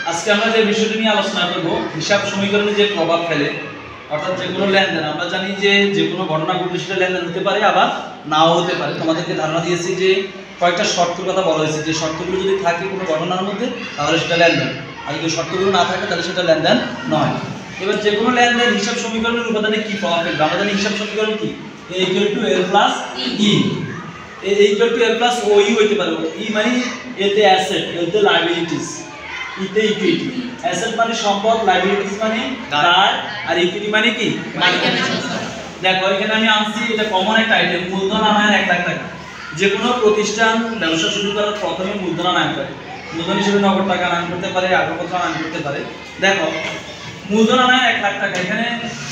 আজকে আমরা যে বিষয়টি নিয়ে আলোচনা করব হিসাব সমীকরণে যে প্রভাব ফেলে, অর্থাৎ যে কোনো লেনদেন, আমরা জানি যে কোনো ঘটনা ঘটলে সেটা লেনদেন হতে পারে আবার নাও হতে পারে। তোমাদেরকে ধারণা দিয়েছি যে কয়েকটা শর্তের কথা বলা হয়েছে, যে শর্তগুলো যদি থাকে কোনো ঘটনার মধ্যে তাহলে সেটা লেনদেন, আর যদি শর্তগুলো না থাকে তাহলে সেটা লেনদেন নয়। এবার যে কোনো লেনদেন হিসাব সমীকরণের উপাদানে কি প্রভাব ফেলবে? আমরা জানি হিসাব সমীকরণ কি, a = l + e, a = l + o e হইতে পারে। e মানে এতে অ্যাসেট, এতে লায়াবিলিটিস, ইতে ইকুইটি। অ্যাসেট মানে সম্পদ, লায়াবিলিটিস মানে দায়, আর ইকুইটি মানে কি মালিকানা। দেখো এখানে আমি আনছি, এটা কমন একটা আইটেম, মূলধন আনায় 1 লাখ টাকা। যে কোনো প্রতিষ্ঠান ব্যবসা শুরু করার প্রথমে মূলধন আনায় করে, মূলধন হিসেবে নগদ টাকা আনায় করতে পারে, আগপত্র আনায় করতে পারে। দেখো মূলধন আনায় 1 লাখ টাকা, এখানে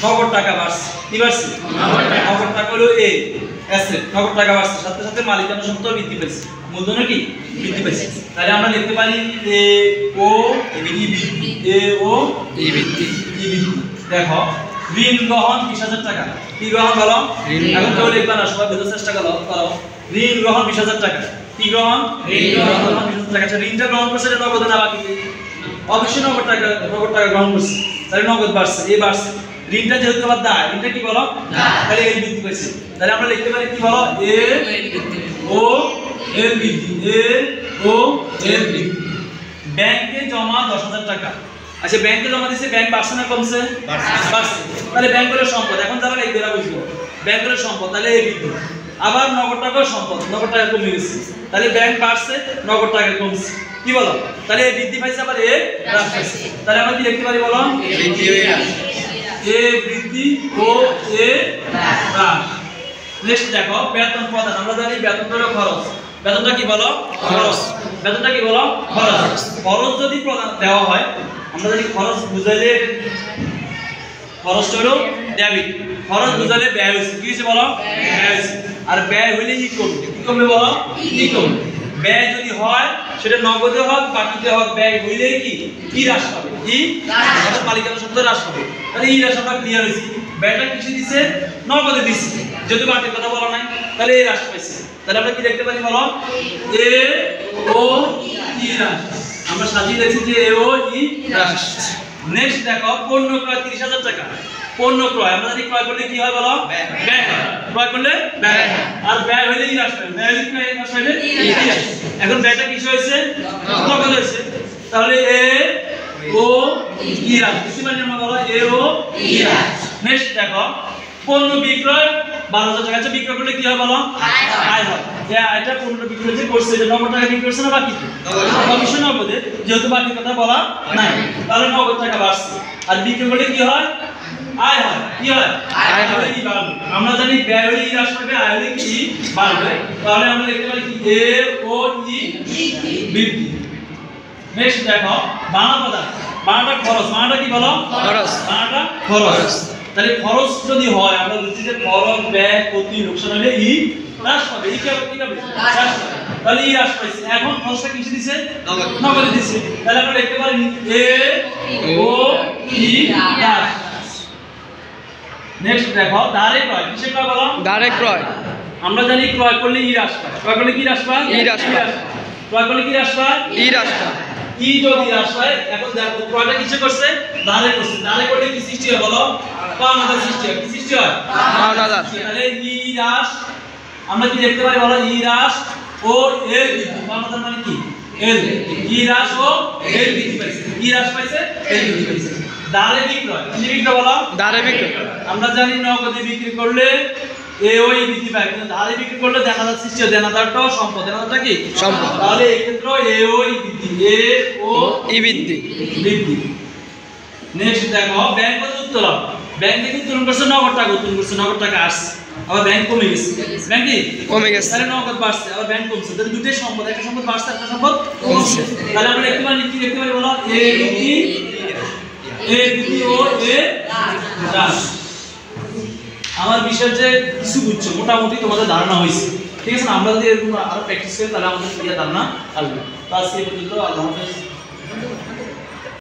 নগদ টাকা বাড়ছে, কি বাড়ছে? নগদ টাকা হলো এ অ্যাসেট, নগদ টাকা বাড়ছে, সাথে সাথে মালিকানা সম্পদ বৃদ্ধি পেয়েছে, মূলধনও কি বৃদ্ধি পেয়েছে। তাহলে আমরা লিখতে পারি এ ও ই বৃদ্ধি, এ ও ই বৃদ্ধি, ই বৃদ্ধি। দেখো ঋণ গ্রহণ 20,000 টাকা, কি গ্রহণ বলো? এখন কেউ লিখবা না, সবাই বুঝার চেষ্টা করো। ঋণ গ্রহণ 20,000 টাকা, কি গ্রহণ? ঋণ গ্রহণ 20,000 টাকা। আচ্ছা ঋণটা গ্রহণ করছে, এটা নগদ না বাকি? অবশ্যই নগদ টাকা, নগদ টাকা গ্রহণ করছে, তাহলে নগদ বাড়ছে, এই বাড়ছে। ঋণটা যেহেতু আবার দায়, ঋণটা কি বলো? তাহলে এল বৃদ্ধি পেয়েছে। তাহলে আমরা লিখতে পারি কি বলো? এ ও এল বৃদ্ধি, এ ও এল বৃদ্ধি। ব্যাংকে জমা 10,000 টাকা। আচ্ছা ব্যাংকে জমা দিয়েছে, ব্যাংক বাড়ছে না কমছে? বাড়ছে। তাহলে ব্যাংকের সম্পদ, এখন যারা লিখবে এরা বুঝবে, ব্যাংকের সম্পদ, তাহলে এ বৃদ্ধি। আবার নগদ টাকাও সম্পদ, নগদ টাকা কমে গেছে, তাহলে ব্যাংক বাড়ছে, নগদ টাকা কমছে, কি বলো? তাহলে এ বৃদ্ধি পাইছে, আবার এ হ্রাস পাইছে। তাহলে আমরা কি লিখতে পারি বলো? এ বৃদ্ধি ও এ হ্রাস। নেক্সট দেখো বেতন প্রদান। আমরা জানি বেতন হলো খরচ, বেতনটা কি বলো? খরচ। বেতনটা কি বলো? খরচ। খরচ যদি প্রদান দেওয়া হয়, আমরা জানি খরচ বুঝাইলে খরচটা হলো ডেবিট, খরচ বুঝাইলে ব্যয় হয়েছে, কি হয়েছে বলো? ব্যয় হয়েছে। আর ব্যয় হইলে ই কমবে, কি কমবে বলো? ই কমবে। ব্যয় যদি হয় সেটা নগদে হোক বাকিতে হোক, ব্যয় হইলে কি হ্রাস পাবে? কি হ্রাস, মালিকানা সম্পদ হ্রাস পাবে। তাহলে এই হ্রাস আমরা ক্লিয়ার হইছি। ব্যয়টা কিসে দিছে? নগদে দিছে, যদি বাকির কথা বলা নাই, তাহলে এই হ্রাস পাইছে। তাহলে আমরা কি দেখতে পারি বলো? এ ও ই হ্রাস। আমরা সাজিয়ে দেখছি যে এ ও ই হ্রাস। নেক্সট দেখো পণ্য ক্রয় 30,000 টাকা। পণ্য ক্রয়, আমরা জানি ক্রয় করলে কি হয় বলো? ব্যয় হয়। ক্রয় করলে ব্যয় হয়, আর ব্যয় হইলে ই হ্রাস পাবে, ব্যয় হইলে কি হ্রাস পাবে? ই হ্রাস। এখন ব্যয়টা কিসে হয়েছে? নগদ হয়েছে, তাহলে এ ও ই হ্রাস। বুঝতে পারছি আমরা বলো? এ ও ই হ্রাস। নেক্সট দেখো পণ্য বিক্রয় 12,000 টাকা। আচ্ছা বিক্রয় করলে কি হয় বলো? আয় হয়। যে আয়টা পণ্য বিক্রয় যে করছে, যে নগদ টাকা বিক্রয় করছে না বাকি? অবশ্যই নগদে, যেহেতু বাকি কথা বলা নাই, তাহলে নগদ টাকা বাড়ছে। আর বিক্রয় করলে কি হয়? আয় হয়। কি হয়? আয় হলে কি বাড়বে? আমরা জানি ব্যয় হলে ই হ্রাস পাবে, আয় হলে কি বাড়বে। তাহলে আমরা লিখতে পারি কি এ ও ই বৃদ্ধি। নেক্সট দেখো বাংলা পদার্থ। বাংলাটা খরচ, বাংলাটা কি বলো? খরচ। বাংলাটা খরচ। তাহলে খরচ যদি হয়, আমরা বুঝছি যে খরচ, ব্যয়, ক্ষতি, লোকসান হলে ই হ্রাস পাবে। ই কি হবে? হ্রাস পাবে। তাহলে ই হ্রাস পাইছে। এখন খরচটা কিসে দিছে? নগদে দিছে। তাহলে আমরা লিখতে পারি এ ও ই হ্রাস। নেক্সট দেখো ধারে ক্রয়। কিসে ক্রয় বলো? ধারে ক্রয়। আমরা জানি ক্রয় করলে ই হ্রাস পায়। ক্রয় করলে কি হ্রাস পায়? ই হ্রাস পায়। ক্রয় করলে কি হ্রাস পায়? ই হ্রাস পায়। ই যদি হ্রাস পায়, এখন দেখো ক্রয়টা কিসে করছে? ধারে করছে। ধারে করলে কি সৃষ্টি হয় বলো? পাওনাদার সৃষ্টি হয়। কি সৃষ্টি হয়? পাওনাদার। তাহলে ই হ্রাস, আমরা কি দেখতে পারি বলো? ই হ্রাস ও এল বৃদ্ধি। পাওনাদার মানে কি? এল। ই হ্রাস ও এল বৃদ্ধি পাইছে। ই হ্রাস পাইছে, এল বৃদ্ধি পাইছে। ধারে বিক্রয়। কি বিক্রয় বলো? ধারে বিক্রয়। আমরা জানি নগদে বিক্রি করলে এ ও ই বৃদ্ধি পায়, কিন্তু ধারে বিক্রি করলে দেনাদার সৃষ্টি হয়। দেনাদারটাও সম্পদ, দেনাদারটা কি সম্পদ। তাহলে এই ক্ষেত্রে এ ও ই বৃদ্ধি, এ ও ই বৃদ্ধি, বৃদ্ধি। নেক্সট দেখো ব্যাংক কত উত্তোলন। ব্যাংক থেকে উত্তোলন করছে নগদ টাকা, উত্তোলন করছে নগদ টাকা আসছে, আবার ব্যাংক কমে গেছে। ব্যাংক কি কমে গেছে, তাহলে নগদ বাড়ছে, আবার ব্যাংক কমছে। তাহলে দুটোই সম্পদ, একটা সম্পদ বাড়ছে, একটা সম্পদ কমছে। তাহলে আমরা লিখতে পারি কি লিখতে পারি বলো? এ বৃদ্ধি, এ বৃদ্ধি ও এ হ্রাস। আমার বিষয়ের যে কিছু বুঝছো, মোটামুটি তোমাদের ধারণা হয়েছে, ঠিক আছে না? আমরা যদি এরকম আরো প্র্যাকটিস করি তাহলে আমাদের ক্লিয়ার ধারণা আসবে। তো আজকে এই পর্যন্ত, আল্লাহ হাফেজ।